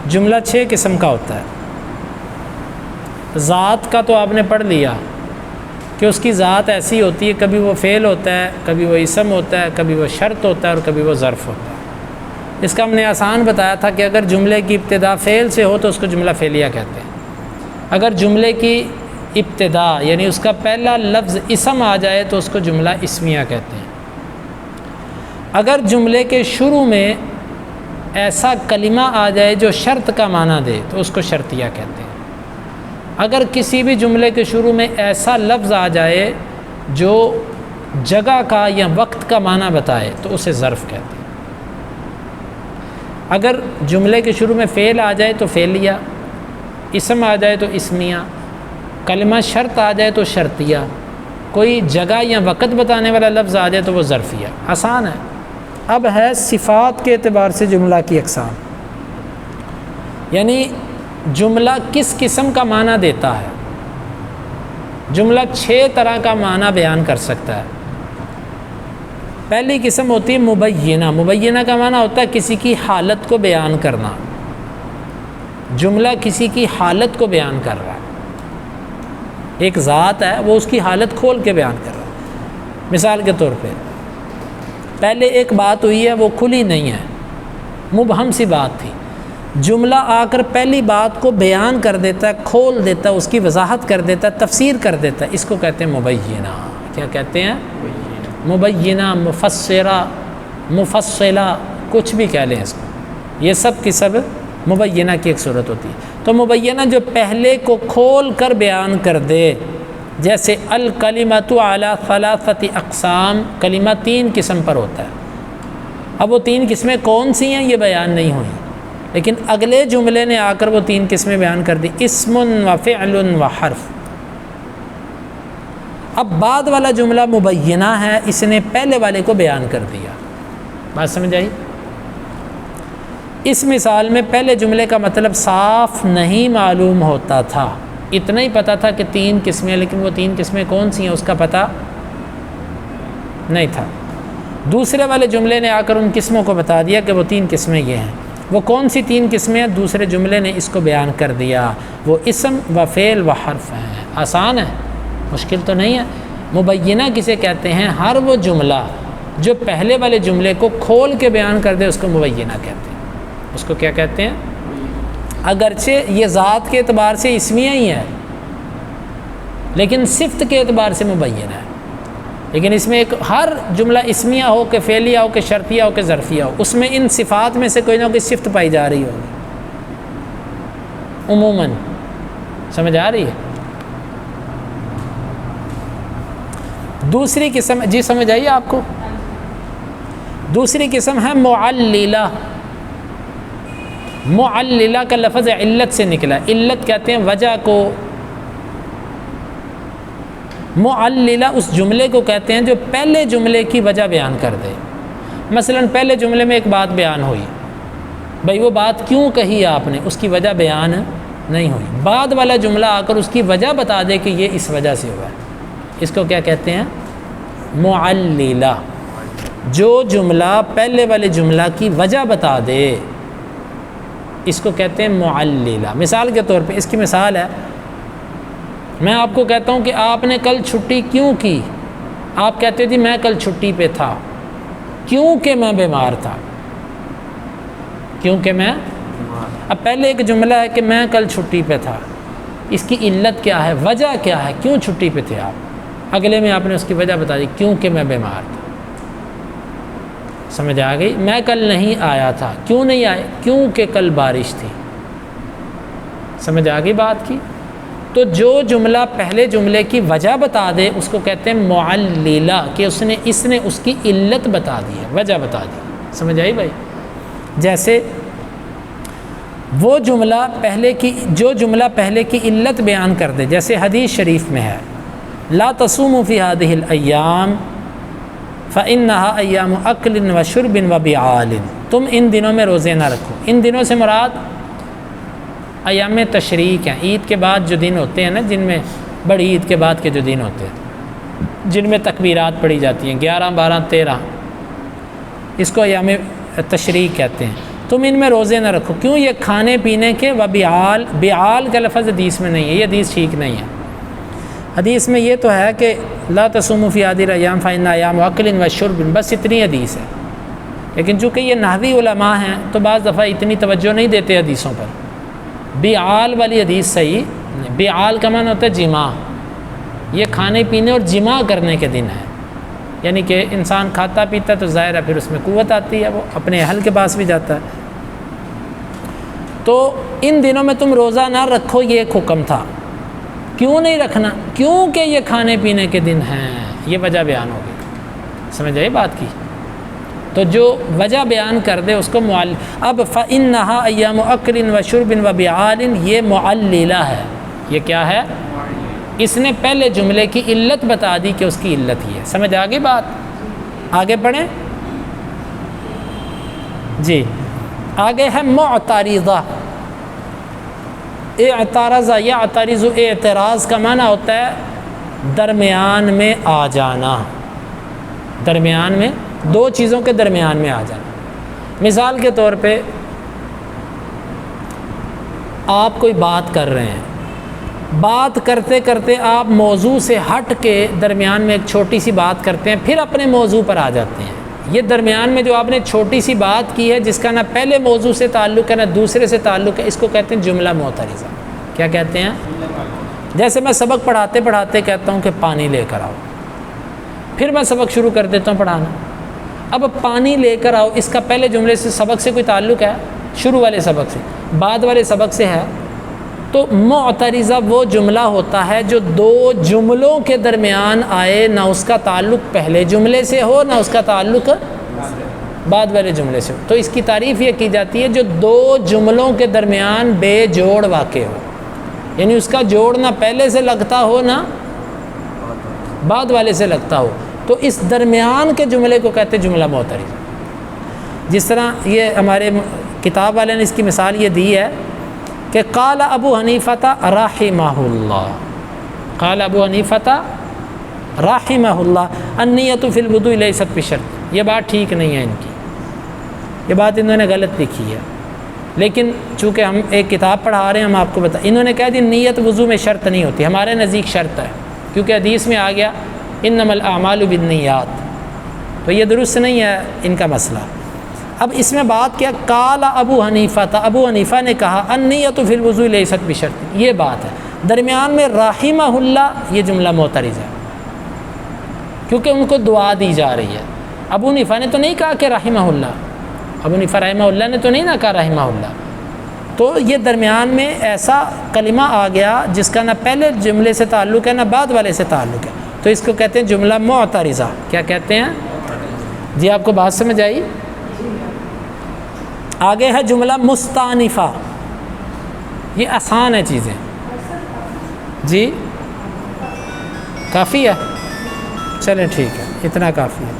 جملہ 6 قسم کا ہوتا ہے۔ ذات کا تو آپ نے پڑھ لیا کہ اس کی ذات ایسی ہوتی ہے، کبھی وہ فعل ہوتا ہے، کبھی وہ اسم ہوتا ہے، کبھی وہ شرط ہوتا ہے اور کبھی وہ ظرف ہوتا ہے۔ اس کا ہم نے آسان بتایا تھا کہ اگر جملے کی ابتدا فعل سے ہو تو اس کو جملہ فعلیہ کہتے ہیں۔ اگر جملے کی ابتدا یعنی اس کا پہلا لفظ اسم آ جائے تو اس کو جملہ اسمیہ کہتے ہیں۔ اگر جملے کے شروع میں ایسا کلمہ آ جائے جو شرط کا معنی دے تو اس کو شرطیہ کہتے ہیں۔ اگر کسی بھی جملے کے شروع میں ایسا لفظ آ جائے جو جگہ کا یا وقت کا معنی بتائے تو اسے ظرف کہتے ہیں۔ اگر جملے کے شروع میں فعل آ جائے تو فعلیہ، اسم آ جائے تو اسمیہ، کلمہ شرط آ جائے تو شرطیہ، کوئی جگہ یا وقت بتانے والا لفظ آ جائے تو وہ ظرفیہ۔ آسان ہے۔ اب ہے صفات کے اعتبار سے جملہ کی اقسام، یعنی جملہ کس قسم کا معنی دیتا ہے۔ جملہ 6 طرح کا معنی بیان کر سکتا ہے۔ پہلی قسم ہوتی ہے مبینہ۔ مبینہ کا معنی ہوتا ہے کسی کی حالت کو بیان کرنا۔ جملہ کسی کی حالت کو بیان کر رہا ہے، ایک ذات ہے وہ اس کی حالت کھول کے بیان کر رہا ہے۔ مثال کے طور پہ پہلے ایک بات ہوئی ہے وہ کھلی نہیں ہے، مبہم سی بات تھی، جملہ آ کر پہلی بات کو بیان کر دیتا ہے، کھول دیتا ہے، اس کی وضاحت کر دیتا ہے، تفسیر کر دیتا ہے، اس کو کہتے ہیں مبینہ۔ کیا کہتے ہیں؟ مبینہ، مفسرہ، مفصلہ، کچھ بھی کہہ لیں اس کو، یہ سب کی سب مبینہ کی ایک صورت ہوتی ہے۔ تو مبینہ جو پہلے کو کھول کر بیان کر دے، جیسے الکلمۃ علی ثلاثۃ اقسام، کلمہ 3 قسم پر ہوتا ہے۔ اب وہ 3 قسمیں کون سی ہیں یہ بیان نہیں ہوئی، لیکن اگلے جملے نے آ کر وہ 3 قسمیں بیان کر دی، اسم و فعل و حرف۔ اب بعد والا جملہ مبینہ ہے، اس نے پہلے والے کو بیان کر دیا۔ بات سمجھ آئی؟ اس مثال میں پہلے جملے کا مطلب صاف نہیں معلوم ہوتا تھا، اتنا ہی پتہ تھا کہ 3 قسمیں، لیکن وہ 3 قسمیں کون سی ہیں اس کا پتہ نہیں تھا۔ دوسرے والے جملے نے آ کر ان قسموں کو بتا دیا کہ وہ 3 قسمیں یہ ہیں۔ وہ کون سی 3 قسمیں ہیں؟ دوسرے جملے نے اس کو بیان کر دیا، وہ اسم و فعل و حرف ہیں۔ آسان ہے، مشکل تو نہیں ہے۔ مبینہ کسے کہتے ہیں؟ ہر وہ جملہ جو پہلے والے جملے کو کھول کے بیان کر دے اس کو مبینہ کہتے ہیں۔ اس کو کیا کہتے ہیں؟ اگرچہ یہ ذات کے اعتبار سے اسمیہ ہی ہے، لیکن صفت کے اعتبار سے مبینہ ہے۔ لیکن اس میں ایک ہر جملہ اسمیہ ہو کہ فعلیہ ہو کہ شرطیہ ہو کہ ظرفیہ ہو، اس میں ان صفات میں سے کوئی نہ کوئی صفت پائی جا رہی ہوگی عموماً۔ سمجھ آ رہی ہے؟ دوسری قسم، جی سمجھ آئیے آپ کو؟ دوسری قسم ہے معللہ۔ معللہ کا لفظ علت سے نکلا، علت کہتے ہیں وجہ کو۔ معللہ اس جملے کو کہتے ہیں جو پہلے جملے کی وجہ بیان کر دے۔ مثلا پہلے جملے میں ایک بات بیان ہوئی، بھئی وہ بات کیوں کہی آپ نے، اس کی وجہ بیان نہیں ہوئی، بعد والا جملہ آ کر اس کی وجہ بتا دے کہ یہ اس وجہ سے ہوا ہے، اس کو کیا کہتے ہیں؟ معللہ۔ جو جملہ پہلے والے جملہ کی وجہ بتا دے اس کو کہتے ہیں معللہ۔ مثال کے طور پہ اس کی مثال ہے، میں آپ کو کہتا ہوں کہ آپ نے کل چھٹی کیوں کی، آپ کہتے تھے میں کل چھٹی پہ تھا کیونکہ میں بیمار تھا، کیونکہ میں۔ اب پہلے ایک جملہ ہے کہ میں کل چھٹی پہ تھا، اس کی علت کیا ہے، وجہ کیا ہے، کیوں چھٹی پہ تھے آپ، اگلے میں آپ نے اس کی وجہ بتا دی کیونکہ میں بیمار تھا۔ سمجھ آ گئی؟ میں کل نہیں آیا تھا، کیوں نہیں آئے، کیونکہ کل بارش تھی۔ سمجھ آ گئی بات کی؟ تو جو جملہ پہلے جملے کی وجہ بتا دے اس کو کہتے ہیں معللہ، کہ اس نے اس کی علت بتا دی ہے، وجہ بتا دی۔ سمجھ آئی بھائی؟ جیسے وہ جملہ جو جملہ پہلے کی علت بیان کر دے، جیسے حدیث شریف میں ہے لا تصوموا فی هذه الايام فانها ایام اکل و شرب و بیعال، تم ان دنوں میں روزے نہ رکھو۔ ان دنوں سے مراد ایام تشریق ہیں، عید کے بعد جو دن ہوتے ہیں نا، جن میں بڑی عید کے بعد کے جو دن ہوتے ہیں جن میں تکبیرات پڑھی جاتی ہیں، 11، 12، 13، اس کو ایام تشریق کہتے ہیں۔ تم ان میں روزے نہ رکھو. کیوں؟ یہ کھانے پینے کے وبیعال، بیعال کا لفظ حدیث میں نہیں ہے، یہ حدیث ٹھیک نہیں ہے. حدیث میں یہ تو ہے کہ لا تصوموا فی هذه الايام فإن ايام اکل و شرب، بس اتنی حدیث ہے. لیکن چونکہ یہ نحوی علماء ہیں تو بعض دفعہ اتنی توجہ نہیں دیتے حدیثوں پر. بیعال والی حدیث صحیح نہیں. بیعال کا معنی ہوتا ہے جماع، یہ کھانے پینے اور جماع کرنے کے دن ہے. یعنی کہ انسان کھاتا پیتا تو ظاہر ہے پھر اس میں قوت آتی ہے، وہ اپنے اہل کے پاس بھی جاتا ہے. تو ان دنوں میں تم روزہ نہ رکھو، یہ ایک حکم تھا. کیوں نہیں رکھنا؟ کیونکہ یہ کھانے پینے کے دن ہیں. یہ وجہ بیان ہوگی. سمجھ آئی بات کی؟ تو جو وجہ بیان کر دے اس کو معلل. اب فإنها ایام اکل و شرب و بیعال، یہ معللہ ہے. یہ کیا ہے؟ اس نے پہلے جملے کی علت بتا دی کہ اس کی علت ہی ہے. سمجھ آ گئی بات؟ آگے پڑھیں. جی آگے ہے معترضہ. اعترض یا اعترض، اعتراض کا معنی ہوتا ہے درمیان میں آ جانا. درمیان میں، دو چیزوں کے درمیان میں آ جانا. مثال کے طور پہ آپ کوئی بات کر رہے ہیں، بات کرتے کرتے آپ موضوع سے ہٹ کے درمیان میں ایک چھوٹی سی بات کرتے ہیں، پھر اپنے موضوع پر آ جاتے ہیں. یہ درمیان میں جو آپ نے چھوٹی سی بات کی ہے جس کا نہ پہلے موضوع سے تعلق ہے نہ دوسرے سے تعلق ہے، اس کو کہتے ہیں جملہ معترضہ. کیا کہتے ہیں؟ جیسے میں سبق پڑھاتے پڑھاتے کہتا ہوں کہ پانی لے کر آؤ، پھر میں سبق شروع کر دیتا ہوں پڑھانا. اب پانی لے کر آؤ، اس کا پہلے جملے سے سبق سے کوئی تعلق ہے؟ شروع والے سبق سے، بعد والے سبق سے ہے. تو معترضہ وہ جملہ ہوتا ہے جو دو جملوں کے درمیان آئے، نہ اس کا تعلق پہلے جملے سے ہو نہ اس کا تعلق بعد والے جملے سے ہو. تو اس کی تعریف یہ کی جاتی ہے جو دو جملوں کے درمیان بے جوڑ واقع ہو، یعنی اس کا جوڑ نہ پہلے سے لگتا ہو نہ بعد والے سے لگتا ہو. تو اس درمیان کے جملے کو کہتے ہیں جملہ معترضہ. جس طرح یہ ہمارے کتاب والے نے اس کی مثال یہ دی ہے کہ قال ابو حنیفہ رحمہ اللہ، قال ابو حنیفہ رحمہ اللہ النیۃ فی الوضوء لیست بشرط. یہ بات ٹھیک نہیں ہے ان کی، یہ بات انہوں نے غلط لکھی ہے. لیکن چونکہ ہم ایک کتاب پڑھا رہے ہیں، ہم آپ کو بتائیں، انہوں نے کہا کہ نیت وضو میں شرط نہیں ہوتی. ہمارے نزدیک شرط ہے، کیونکہ حدیث میں آ گیا انما الاعمال بالنیات. تو یہ درست نہیں ہے ان کا مسئلہ. اب اس میں بات کیا؟ قال ابو حنیفہ تھا، ابو حنیفہ نے کہا النیۃ فی الوضوء لیست بشرط. یہ بات ہے. درمیان میں رحمہ اللہ یہ جملہ معترض ہے کیونکہ ان کو دعا دی جا رہی ہے. ابو حنیفہ نے تو نہیں کہا کہ رحمہ اللہ، ابو حنیفہ رحمہ اللہ نے تو نہیں نہ کہا رحمہ اللہ. تو یہ درمیان میں ایسا کلمہ آ گیا جس کا نہ پہلے جملے سے تعلق ہے نہ بعد والے سے تعلق ہے، تو اس کو کہتے ہیں جملہ معترضہ. کیا کہتے ہیں؟ جی آپ کو بات سمجھ آئی؟ آگے ہے جملہ مستانفہ. یہ آسان ہے چیزیں. جی کافی ہے، چلیں ٹھیک ہے، اتنا کافی ہے.